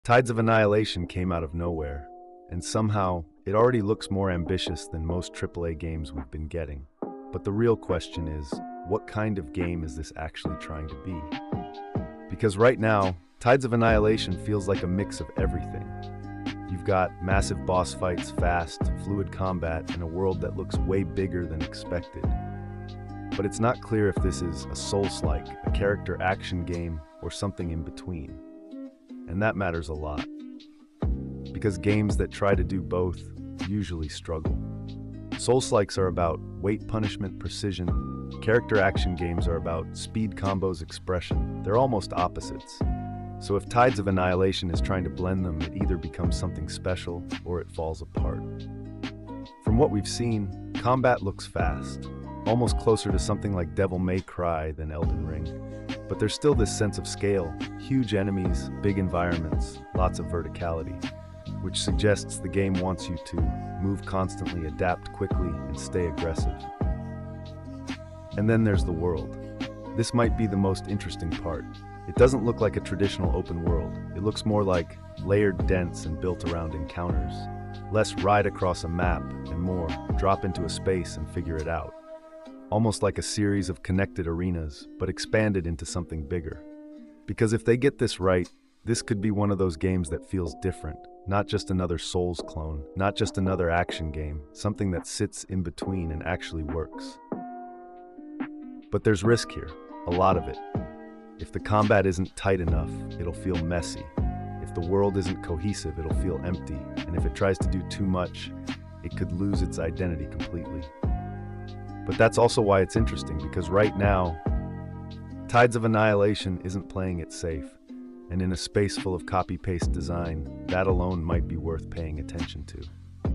Tides of Annihilation came out of nowhere, and somehow it already looks more ambitious than most AAA games we've been getting. But the real question is, what kind of game is this actually trying to be? Because right now, Tides of Annihilation feels like a mix of everything. You've got massive boss fights, fast, fluid combat, and a world that looks way bigger than expected. But it's not clear if this is a Soulslike, a character action game, or something in between. And that matters a lot, because games that try to do both usually struggle. Soulslikes are about weight punishment precision. Character action games are about speed combos expression. They're almost opposites. So if Tides of Annihilation is trying to blend them, it either becomes something special or it falls apart. From what we've seen, combat looks fast, almost closer to something like Devil May Cry than Elden Ring. But there's still this sense of scale, huge enemies, big environments, lots of verticality, which suggests the game wants you to move constantly, adapt quickly, and stay aggressive. And then there's the world. This might be the most interesting part. It doesn't look like a traditional open world. It looks more like layered, dense, and built around encounters. Less ride across a map, and more drop into a space and figure it out. Almost like a series of connected arenas, but expanded into something bigger. Because if they get this right, this could be one of those games that feels different. Not just another Souls clone, not just another action game, something that sits in between and actually works. But there's risk here, a lot of it. If the combat isn't tight enough, it'll feel messy. If the world isn't cohesive, it'll feel empty. And if it tries to do too much, it could lose its identity completely. But that's also why it's interesting, because right now, Tides of Annihilation isn't playing it safe. And in a space full of copy-paste design, that alone might be worth paying attention to.